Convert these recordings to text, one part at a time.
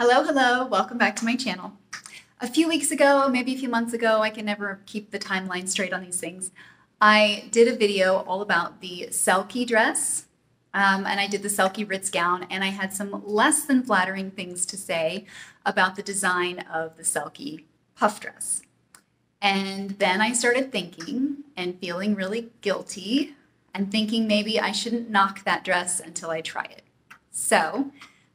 Hello, hello, welcome back to my channel. A few weeks ago, maybe a few months ago, I can never keep the timeline straight on these things, I did a video all about the Selkie dress, and I did the Selkie Ritz gown, and I had some less than flattering things to say about the design of the Selkie puff dress. And then I started thinking and feeling really guilty and thinking maybe I shouldn't knock that dress until I try it. So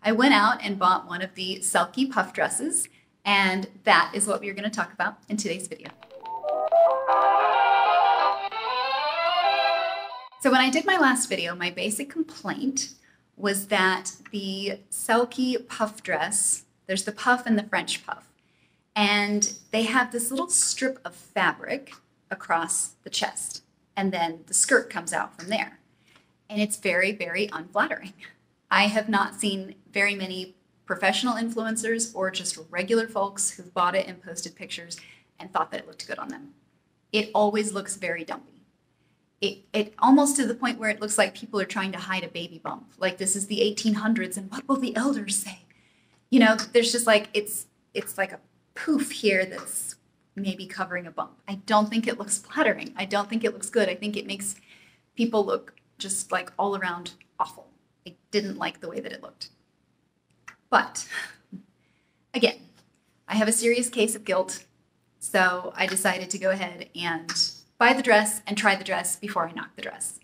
I went out and bought one of the Selkie puff dresses, and that is what we're going to talk about in today's video. So when I did my last video, my basic complaint was that the Selkie puff dress, there's the puff and the French puff, and they have this little strip of fabric across the chest, and then the skirt comes out from there. And it's very, very unflattering. I have not seen very many professional influencers or just regular folks who've bought it and posted pictures and thought that it looked good on them. It always looks very dumpy. It almost to the point where it looks like people are trying to hide a baby bump. Like this is the 1800s and what will the elders say? You know, there's just like, it's like a poof here that's maybe covering a bump. I don't think it looks flattering. I don't think it looks good. I think it makes people look just like all around awful. I didn't like the way that it looked. But again, I have a serious case of guilt, so I decided to go ahead and buy the dress and try the dress before I knocked the dress.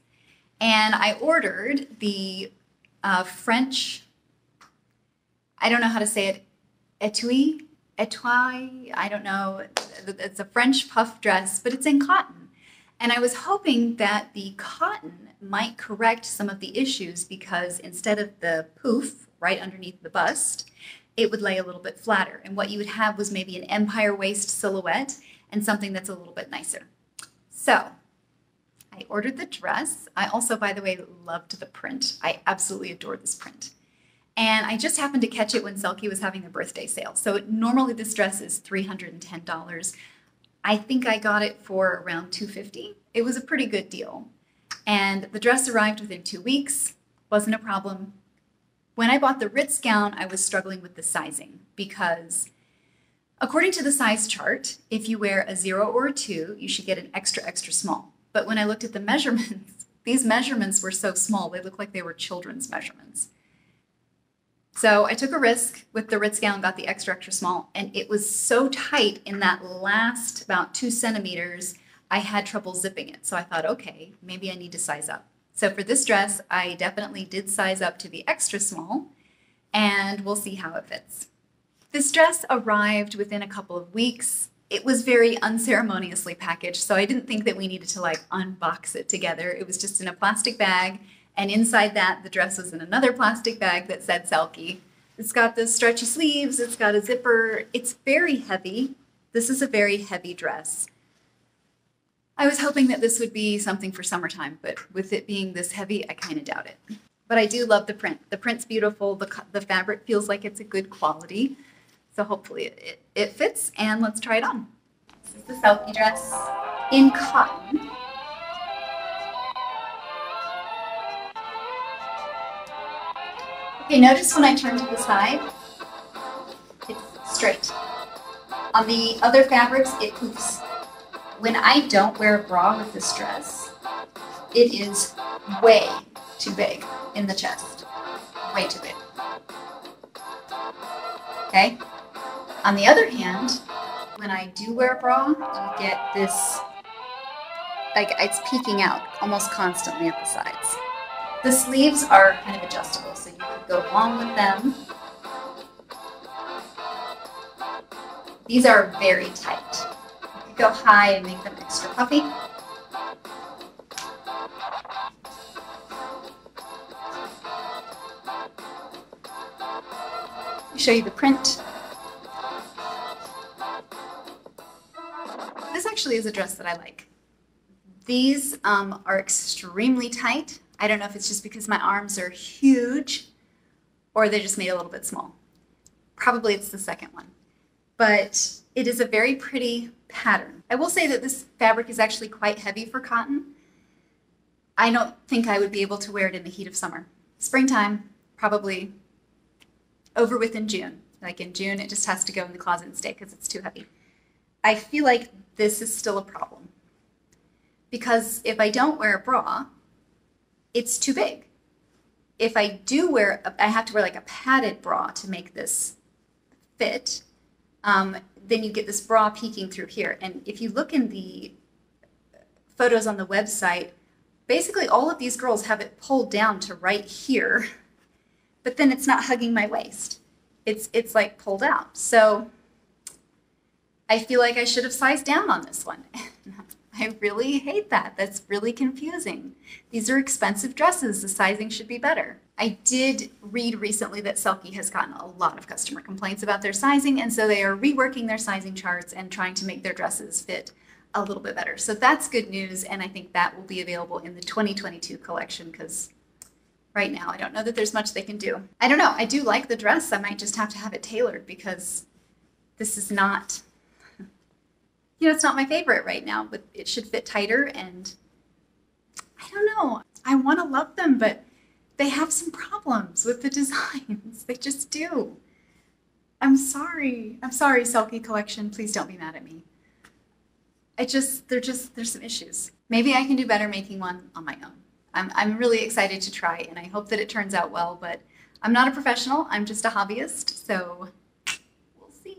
And I ordered the French, I don't know how to say it, Etoile, I don't know, it's a French puff dress, but it's in cotton. And I was hoping that the cotton might correct some of the issues because instead of the poof right underneath the bust, it would lay a little bit flatter. And what you would have was maybe an empire waist silhouette and something that's a little bit nicer. So I ordered the dress. I also, by the way, loved the print. I absolutely adored this print. And I just happened to catch it when Selkie was having a birthday sale. So normally this dress is $310. I think I got it for around $250. It was a pretty good deal. And the dress arrived within 2 weeks. Wasn't a problem. When I bought the Ritz gown, I was struggling with the sizing because according to the size chart, if you wear a 0 or a 2, you should get an extra, extra small. But when I looked at the measurements, these measurements were so small, they looked like they were children's measurements. So I took a risk with the Ritz gown, got the extra, extra small, and it was so tight in that last about 2 centimeters, I had trouble zipping it. So I thought, okay, maybe I need to size up. So for this dress, I definitely did size up to the extra small, and we'll see how it fits. This dress arrived within a couple of weeks. It was very unceremoniously packaged, so I didn't think that we needed to like unbox it together. It was just in a plastic bag, and inside that, the dress was in another plastic bag that said Selkie. It's got the stretchy sleeves, it's got a zipper. It's very heavy. This is a very heavy dress. I was hoping that this would be something for summertime, but with it being this heavy, I kind of doubt it. But I do love the print. The print's beautiful. The fabric feels like it's a good quality. So hopefully it fits, and let's try it on. This is the Selkie dress in cotton. Okay, notice when I turn to the side, it's straight. On the other fabrics, it poofs. When I don't wear a bra with this dress, it is way too big in the chest. Way too big. Okay? On the other hand, when I do wear a bra, you get this, like it's peeking out almost constantly at the sides. The sleeves are kind of adjustable, so you could go along with them. These are very tight. You could go high and make them extra puffy. I'll show you the print. This actually is a dress that I like. These are extremely tight. I don't know if it's just because my arms are huge or they're just made a little bit small. Probably it's the second one. But it is a very pretty pattern. I will say that this fabric is actually quite heavy for cotton. I don't think I would be able to wear it in the heat of summer. Springtime, probably over with in June. Like in June, it just has to go in the closet and stay because it's too heavy. I feel like this is still a problem because if I don't wear a bra, it's too big. If I do wear, I have to wear like a padded bra to make this fit. Then you get this bra peeking through here. And if you look in the photos on the website, basically all of these girls have it pulled down to right here, but then it's not hugging my waist. It's like pulled out. So I feel like I should have sized down on this one. I really hate that. That's really confusing. These are expensive dresses. The sizing should be better. I did read recently that Selkie has gotten a lot of customer complaints about their sizing, and so they are reworking their sizing charts and trying to make their dresses fit a little bit better. So that's good news, and I think that will be available in the 2022 collection because right now I don't know that there's much they can do. I don't know. I do like the dress. I might just have to have it tailored because this is not, you know, it's not my favorite right now, but it should fit tighter, and I don't know. I want to love them, but they have some problems with the designs. They just do. I'm sorry. I'm sorry, Selkie collection. Please don't be mad at me. There's some issues. Maybe I can do better making one on my own. I'm really excited to try, and I hope that it turns out well, but I'm not a professional. I'm just a hobbyist, so we'll see.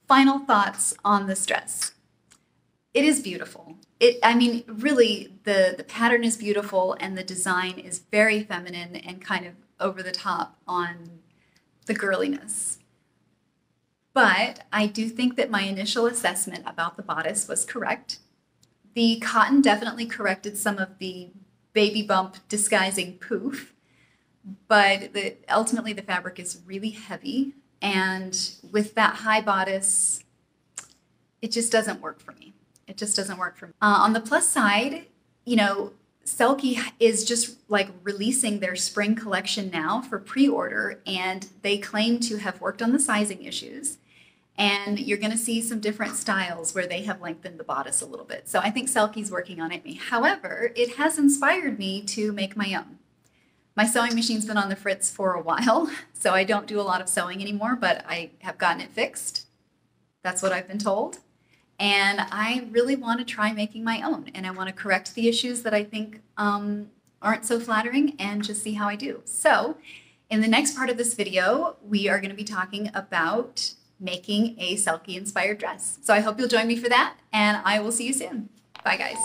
Final thoughts on this dress. It is beautiful. I mean, really, the pattern is beautiful, and the design is very feminine and kind of over the top on the girliness. But I do think that my initial assessment about the bodice was correct. The cotton definitely corrected some of the baby bump disguising poof, but ultimately the fabric is really heavy, and with that high bodice, it just doesn't work for me. It just doesn't work for me. On the plus side, you know, Selkie is just like releasing their spring collection now for pre-order, and they claim to have worked on the sizing issues. And you're going to see some different styles where they have lengthened the bodice a little bit. So I think Selkie's working on it. However, it has inspired me to make my own. My sewing machine's been on the fritz for a while, so I don't do a lot of sewing anymore, but I have gotten it fixed. That's what I've been told. And I really want to try making my own, and I want to correct the issues that I think aren't so flattering and just see how I do. So in the next part of this video, we are going to be talking about making a Selkie inspired dress. So I hope you'll join me for that, and I will see you soon. Bye guys.